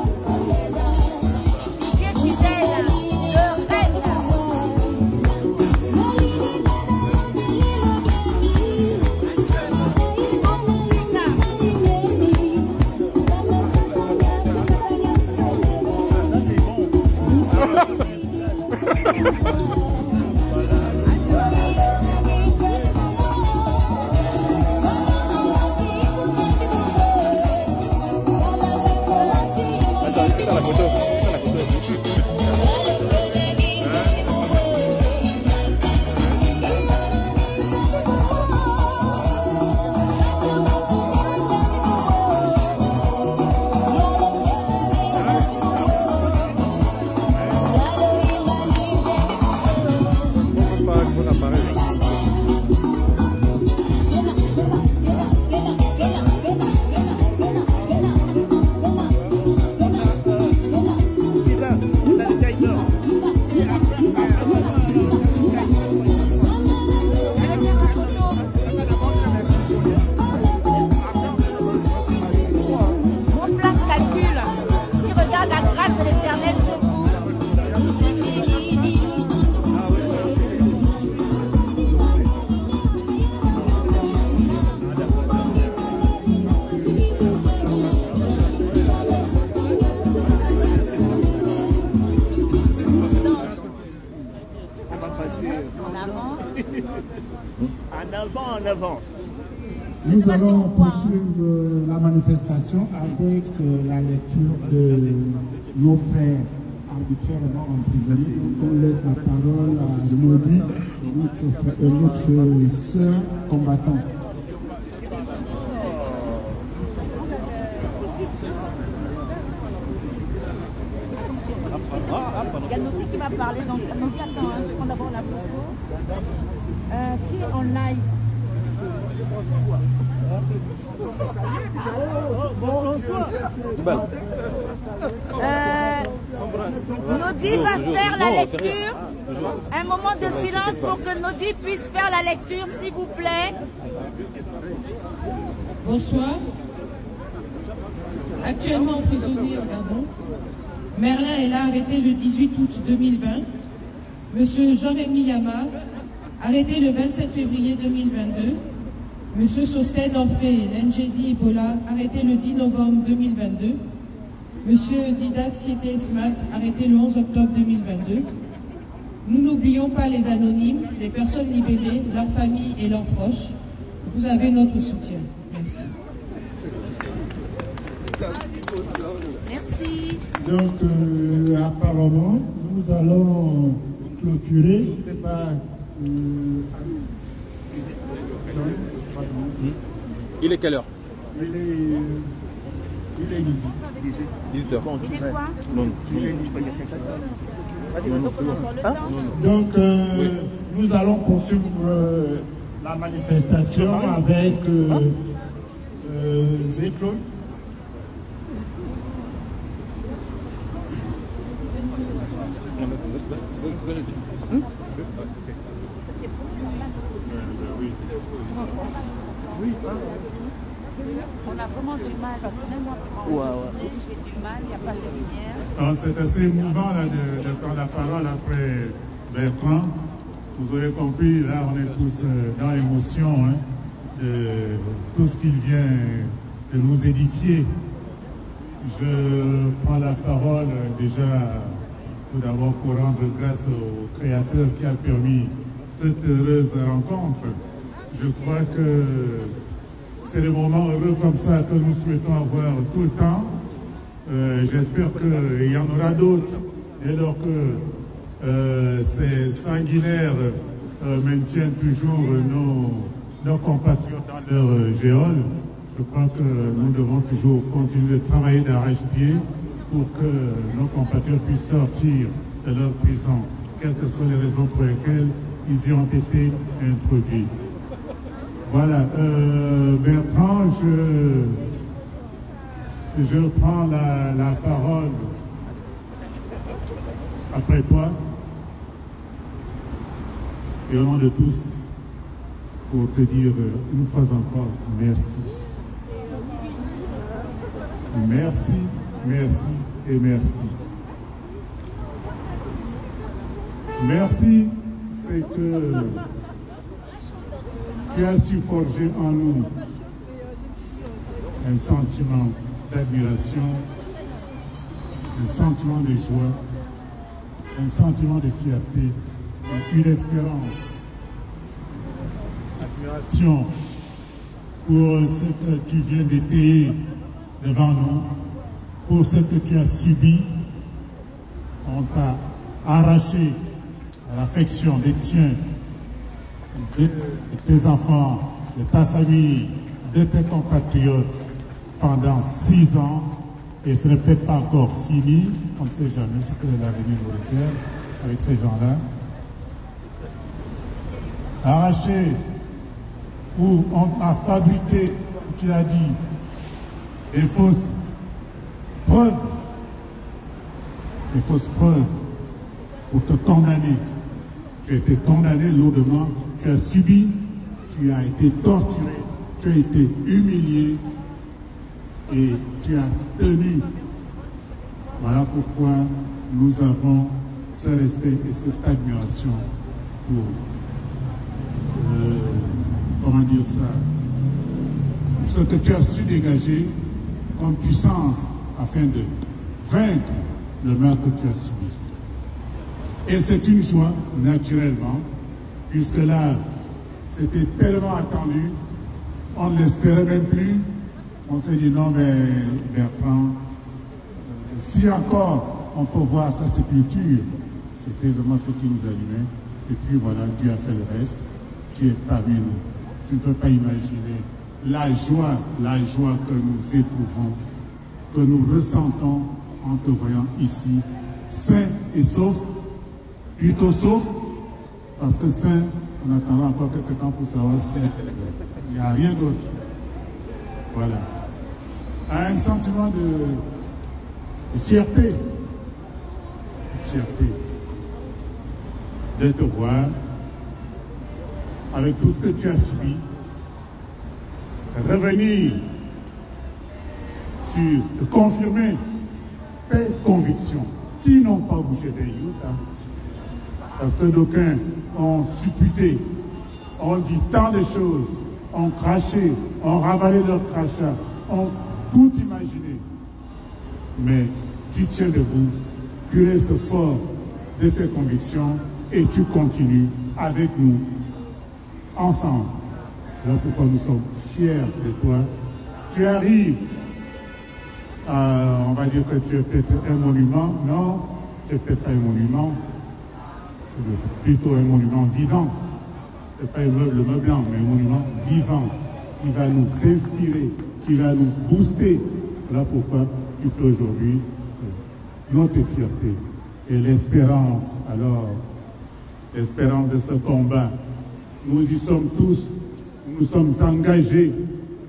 Nous allons poursuivre la manifestation avec la lecture de nos frères arbitrairement emprisonnés. On laisse la parole à Nodi, notre sœur combattante. Il y a Nodi qui va parler, donc Nodi, attends, je prends d'abord la photo. Qui est en live? Nodi va faire la lecture. Un moment de silence pour que Nodi puisse faire la lecture, s'il vous plaît. Bonsoir. Actuellement emprisonné au Gabon, Merlin est là arrêté le 18 août 2020. Monsieur Jean-Rémy Yama, arrêté le 27 février 2022. Monsieur Sosten Orphée, l'NGD Ebola, arrêté le 10 novembre 2022. Monsieur Didas Siete Smat, arrêté le 11 octobre 2022. Nous n'oublions pas les anonymes, les personnes libérées, leurs familles et leurs proches. Vous avez notre soutien. Merci. Merci. Donc, apparemment, nous allons clôturer. Je ne sais pas. Il est quelle heure? Il est 18h. Il est quoi? Non. Donc, nous allons poursuivre la manifestation avec Zéclone. On a vraiment du mal parce que même moi, j'ai du mal, il n'y a pas de lumière. C'est assez émouvant là, de prendre la parole après Bertrand. Vous aurez compris, là on est tous dans l'émotion de tout ce qu'il vient de nous édifier. Je prends la parole déjà tout d'abord pour rendre grâce au Créateur qui a permis cette heureuse rencontre. Je crois que c'est des moments heureux comme ça que nous souhaitons avoir tout le temps. J'espère qu'il y en aura d'autres dès lors que ces sanguinaires maintiennent toujours nos compatriotes dans leur géole. Je crois que nous devons toujours continuer de travailler d'arrache-pied pour que nos compatriotes puissent sortir de leur prison, quelles que soient les raisons pour lesquelles ils y ont été introduits. Voilà, Bertrand, je prends la parole après toi et au nom de tous pour te dire une fois encore merci. Merci, merci et merci. Merci, c'est que tu as su forger en nous un sentiment d'admiration, un sentiment de joie, un sentiment de fierté, une espérance, admiration pour ce que tu viens d'étayer devant nous, pour ce que tu as subi. On t'a arraché à l'affection des tiens, de tes enfants, de ta famille, de tes compatriotes pendant 6 ans, et ce n'est peut-être pas encore fini. On ne sait jamais ce que l'avenir nous réserve avec ces gens-là. Arraché, où on a fabriqué, tu l'as dit, des fausses preuves pour te condamner. Tu as été condamné lourdement, tu as subi, tu as été torturé, tu as été humilié et tu as tenu. Voilà pourquoi nous avons ce respect et cette admiration pour, comment dire ça, ce que tu as su dégager comme puissance afin de vaincre le mal que tu as subi. Et c'est une joie, naturellement, puisque là, c'était tellement attendu, on ne l'espérait même plus. On s'est dit non, mais Bertrand, si encore on peut voir sa sépulture, c'était vraiment ce qui nous allumait. Et puis voilà, Dieu a fait le reste. Tu es parmi nous. Tu ne peux pas imaginer la joie que nous éprouvons, que nous ressentons en te voyant ici, sain et sauf, plutôt sauf, parce que sain, on attendra encore quelques temps pour savoir si il n'y a rien d'autre. Voilà. Un sentiment de fierté, de te voir avec tout ce que tu as subi, revenir sur, de confirmer tes convictions qui n'ont pas bougé des youths, parce que d'aucuns ont supputé, ont dit tant de choses, ont craché, ont ravalé leur crachat, ont tout imaginé. Mais tu tiens debout, tu restes fort de tes convictions et tu continues avec nous, ensemble. Alors pourquoi nous sommes fiers de toi. Tu arrives, on va dire que tu es peut-être un monument. Non, tu n'es peut-être pas un monument, plutôt un monument vivant. Ce n'est pas le meuble blanc, mais un monument vivant qui va nous inspirer, qui va nous booster. Voilà pourquoi tu fais aujourd'hui notre fierté et l'espérance. Alors, l'espérance de ce combat, nous y sommes tous, nous sommes engagés,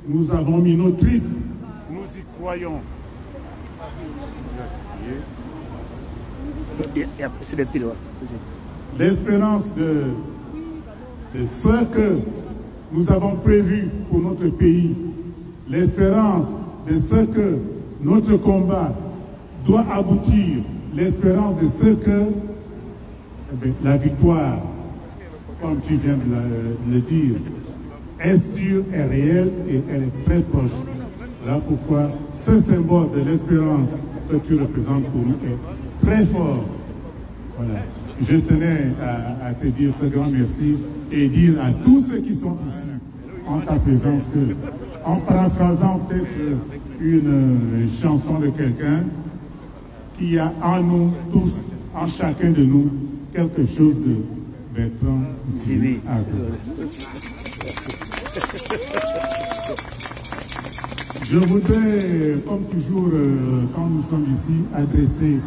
nous avons mis nos tripes, nous y croyons. L'espérance de ce que nous avons prévu pour notre pays, l'espérance de ce que notre combat doit aboutir, l'espérance de ce que la victoire, comme tu viens de le dire, est sûre, est réelle et elle est très proche. Voilà pourquoi ce symbole de l'espérance que tu représentes pour nous est très fort. Voilà. Je tenais à te dire ce grand merci et dire à tous ceux qui sont ici en ta présence que, en paraphrasant peut-être une chanson de quelqu'un, qu'il y a en nous tous, en chacun de nous, quelque chose de Bertrand Zimi. Je voudrais, comme toujours, quand nous sommes ici, adresser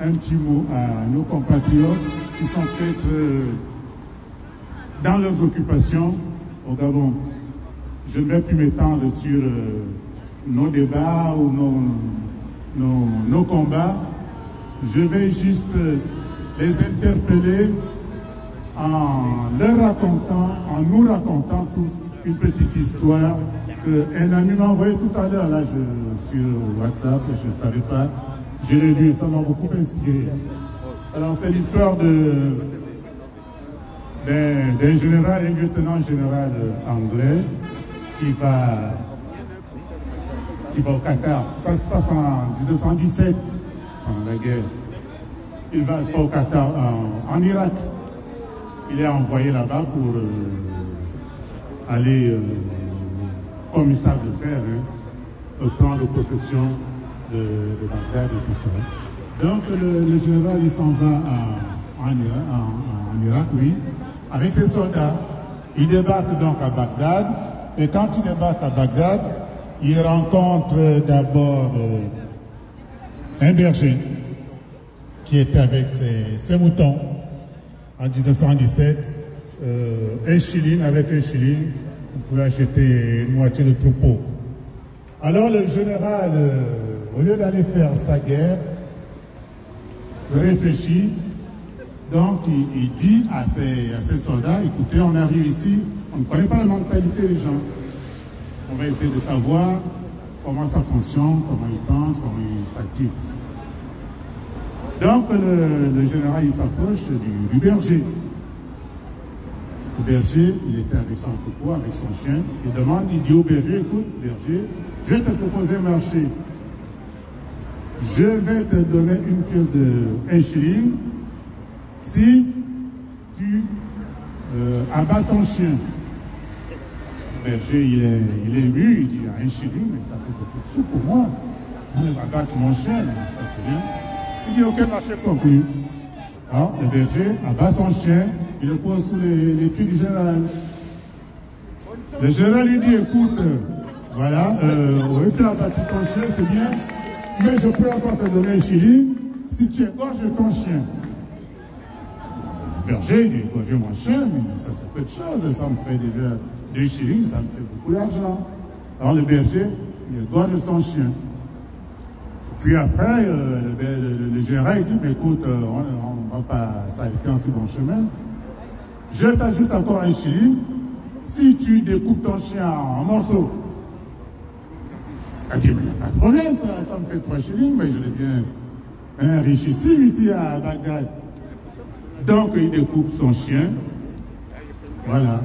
un petit mot à nos compatriotes qui sont peut-être dans leurs occupations au Gabon. Je ne vais plus m'étendre sur nos débats ou nos combats. Je vais juste les interpeller en leur racontant, en nous racontant tous une petite histoire qu'un ami m'a envoyé tout à l'heure là sur WhatsApp, je ne savais pas. Je l'ai lu, ça m'a beaucoup inspiré. Alors c'est l'histoire d'un général, un lieutenant général anglais qui va au Qatar. Ça se passe en 1917, pendant la guerre. Il va pas au Qatar, en Irak. Il est envoyé là-bas pour aller, comme ils savent le faire, prendre possession de Bagdad et tout ça. Donc le général, il s'en va en Irak, oui, avec ses soldats. Il débarque donc à Bagdad. Et quand il débarque à Bagdad, il rencontre d'abord un berger qui était avec ses moutons en 1917. Un shilling, avec un shilling, vous pouvez acheter une moitié de troupeau. Alors le général, au lieu d'aller faire sa guerre, réfléchit. Donc il dit à ses soldats, écoutez, on arrive ici, on ne connaît pas la mentalité des gens. On va essayer de savoir comment ça fonctionne, comment ils pensent, comment ils s'activent. Donc le général, il s'approche du berger. Le berger, il était avec son troupeau, avec son chien. Il dit au berger, écoute, berger, je vais te proposer un marché. Je vais te donner une pièce de 1 shilling si tu abats ton chien. Le berger, il est ému, il dit 1 shilling, mais ça fait beaucoup de sous pour moi. Abattre mon chien, ça c'est bien. Il dit ok, marché conclu. Alors, le berger abat son chien, il le pose sous les pieds du général. Le général lui dit écoute, voilà, oui, tu as abattu ton chien, c'est bien, mais je peux encore te donner 1 shilling si tu égorges ton chien. Le berger, il dit égorger mon chien, mais ça c'est peu de choses, ça me fait déjà 2 shillings, ça me fait beaucoup d'argent. Alors le berger, il égorge son chien. Puis après, le général dit, mais écoute, on ne va pas s'arrêter en si bon chemin. Je t'ajoute encore 1 shilling si tu découpes ton chien en morceaux. Il dit, mais il n'y a pas de problème, ça me fait 3 shillings, mais je deviens un richissime ici à Bagdad. Donc il découpe son chien. Voilà.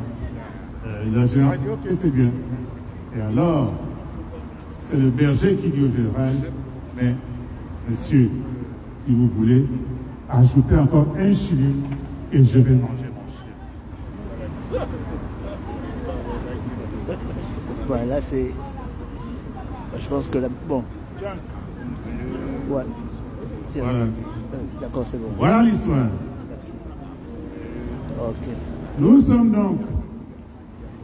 Le général dit ok, c'est bien. Et alors, c'est le berger qui dit au général, mais monsieur, si vous voulez, ajoutez encore 1 shilling et je vais manger mon chien. Voilà, c'est. Je pense que là. Bon. Ouais. Tiens. Voilà. D'accord, c'est bon. Voilà l'histoire. Merci. Ok. Nous sommes donc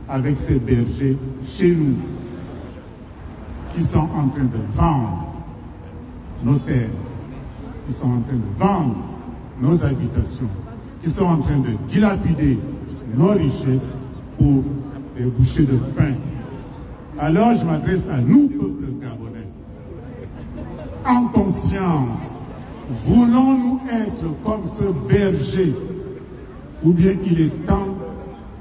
avec ces bergers chez nous qui sont en train de vendre nos terres, qui sont en train de vendre nos habitations, qui sont en train de dilapider nos richesses pour des bouchées de pain. Alors je m'adresse à nous, peuple gabonais. En conscience, voulons-nous être comme ce berger, ou bien il est temps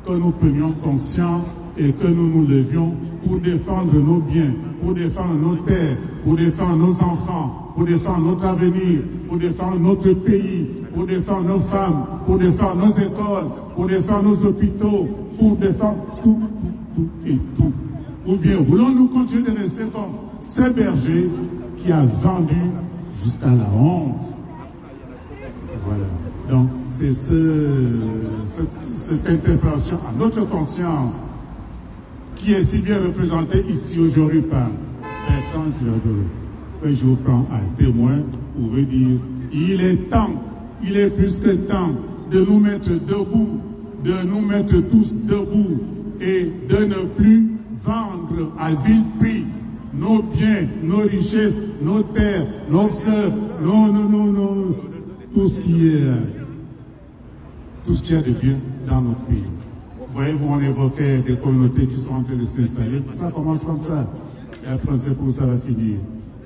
que nous prenions conscience et que nous nous levions pour défendre nos biens, pour défendre nos terres, pour défendre nos enfants, pour défendre notre avenir, pour défendre notre pays, pour défendre nos femmes, pour défendre nos écoles, pour défendre nos hôpitaux, pour défendre tout et tout. Ou bien voulons-nous continuer de rester comme ce berger qui a vendu jusqu'à la honte. Voilà. Donc, c'est cette interpellation à notre conscience qui est si bien représentée ici aujourd'hui par Bertrand Ziladoro, que je vous prends à témoin pour vous dire, il est temps, il est plus que temps de nous mettre debout, de nous mettre tous debout et de ne plus vendre à vil prix nos biens, nos richesses, nos terres, nos fleuves, tout ce qui est de bien dans notre pays. Voyez-vous, on évoquait des communautés qui sont en train de s'installer. Ça commence comme ça. Et après, on sait où ça va finir.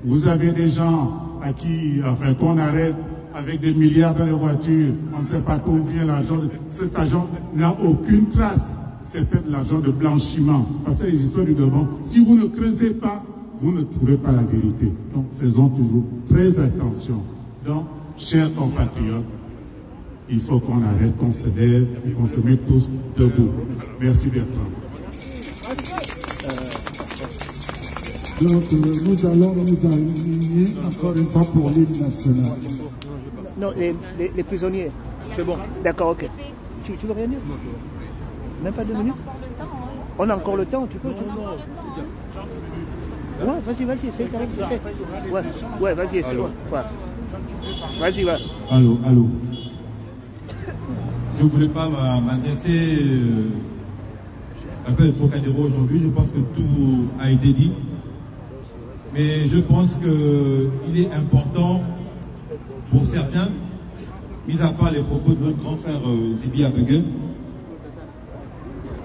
Vous avez des gens à qui, enfin, qu'on arrête avec des milliards dans les voitures. On ne sait pas d'où vient l'argent. Cet argent n'a aucune trace. C'est peut-être l'argent de blanchiment. Parce que les histoires du Gabon, si vous ne creusez pas, vous ne trouvez pas la vérité. Donc, faisons toujours très attention. Donc, chers compatriotes, il faut qu'on arrête, qu'on se lève et qu'on se mette tous debout. Merci Bertrand. Donc nous allons nous aligner encore une fois pour l'hymne national. Non, les prisonniers. C'est bon. D'accord, ok. Tu veux rien dire? Même pas 2 minutes? On a encore le temps, tu peux. Ouais, vas-y, c'est correct. Ouais, vas-y, c'est bon. Ouais. Vas-y, va. Allô. Je ne voulais pas m'adresser un peu de Trocadéro aujourd'hui. Je pense que tout a été dit. Mais je pense qu'il est important pour certains, mis à part les propos de notre grand frère Zibi Abegue,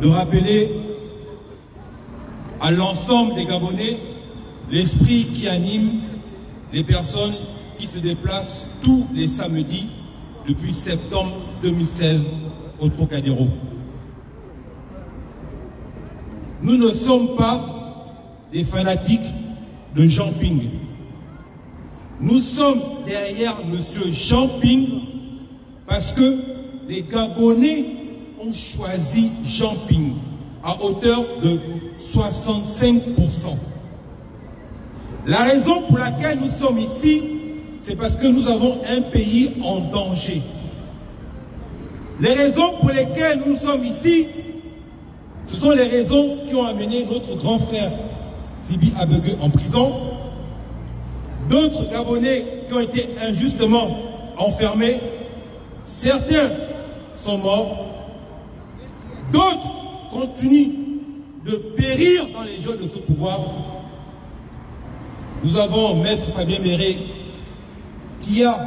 de rappeler à l'ensemble des Gabonais l'esprit qui anime les personnes qui se déplacent tous les samedis depuis septembre 2016 au Trocadéro. Nous ne sommes pas des fanatiques de Jean Ping. Nous sommes derrière M. Jean Ping parce que les Gabonais ont choisi Jean Ping à hauteur de 65%. La raison pour laquelle nous sommes ici, c'est parce que nous avons un pays en danger. Les raisons pour lesquelles nous sommes ici, ce sont les raisons qui ont amené notre grand frère Zibi Abegue en prison, d'autres Gabonais qui ont été injustement enfermés, certains sont morts, d'autres continuent de périr dans les jeux de ce pouvoir. Nous avons Maître Fabien Méré qui a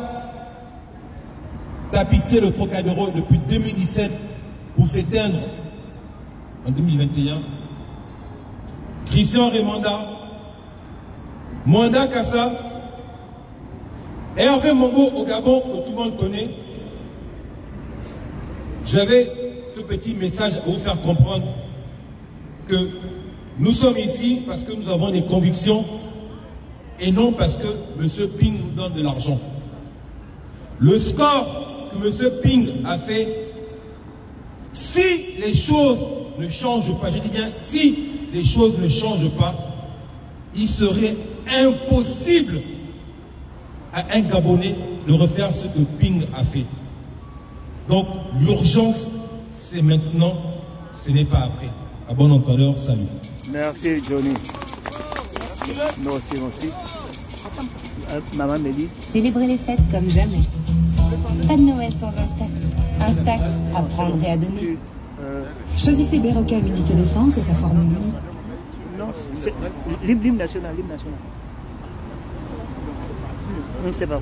tapissé le Trocadéro depuis 2017 pour s'éteindre en 2021. Christian Remanda, Mwanda Kassa, Hervé Mongo au Gabon, que tout le monde connaît. J'avais ce petit message à vous faire comprendre que nous sommes ici parce que nous avons des convictions et non parce que M. Ping nous donne de l'argent. Le score que M. Ping a fait, si les choses ne changent pas, je dis bien si les choses ne changent pas, il serait impossible à un Gabonais de refaire ce que Ping a fait. Donc l'urgence, c'est maintenant, ce n'est pas après. À bon entendeur, salut. Merci Johnny. Merci, merci. Maman me dit. Célébrez les fêtes comme jamais. Pas de Noël sans Instax. Instax, à prendre et à donner. Choisissez Berocca Unité Défense et sa formule unique. Non, c'est l'hymne national, l'hymne national. C'est pas ça.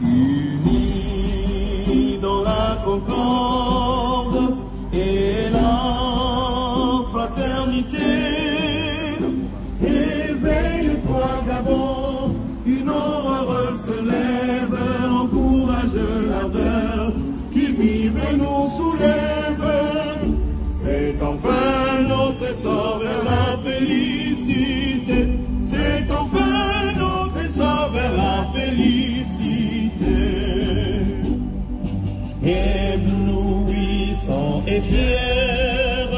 Unis dans la concorde et la fraternité, éveille-toi Gabon, une aurore se lève, encourage l'ardeur qui vive et nous soulève. C'est enfin notre essor vers la félicité, c'est enfin notre essor vers la félicité. Éblouissant et fier,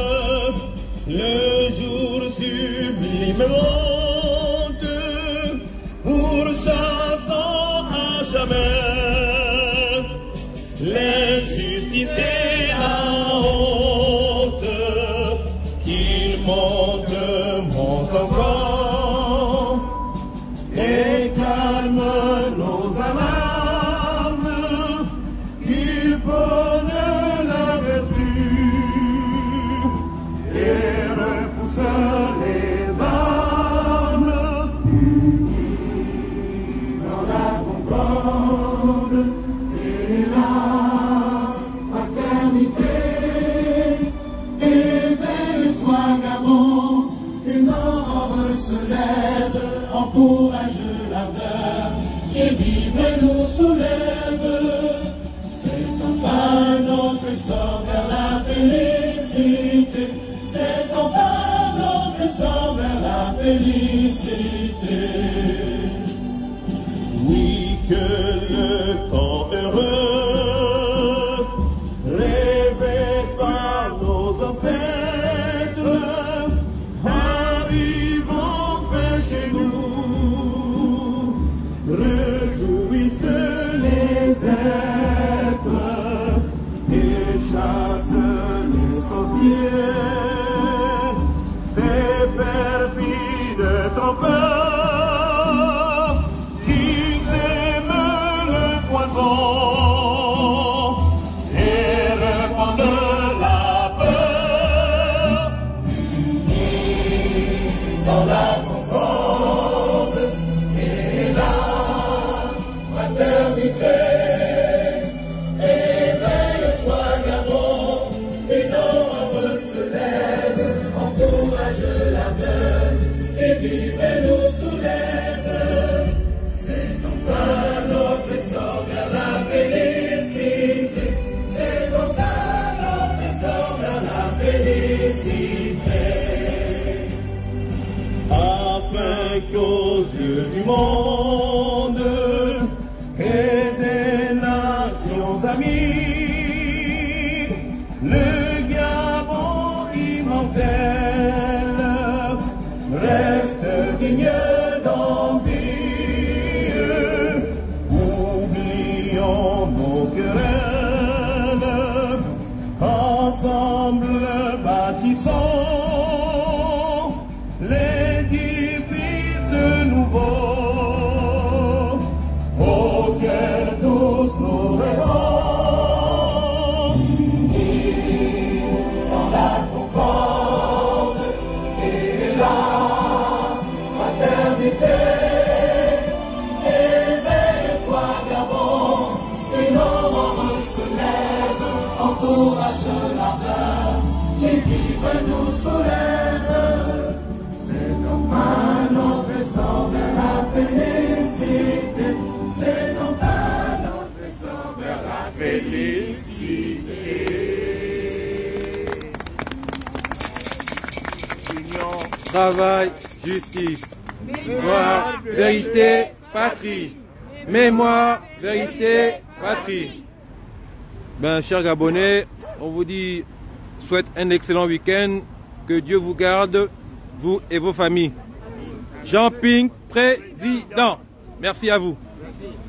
le jour sublime monte, pourchassant à jamais l'injustice et la honte. Qu'il monte, monte encore, et calme nos alarmes, qu'il prône la vertu et repousse les armes. Dans la concorde et la travail, justice. Mémoire, vérité, patrie. Mémoire, vérité, patrie. Ben, chers Gabonais, on vous dit, souhaite un excellent week-end. Que Dieu vous garde, vous et vos familles. Jean Ping, président. Merci à vous. Merci.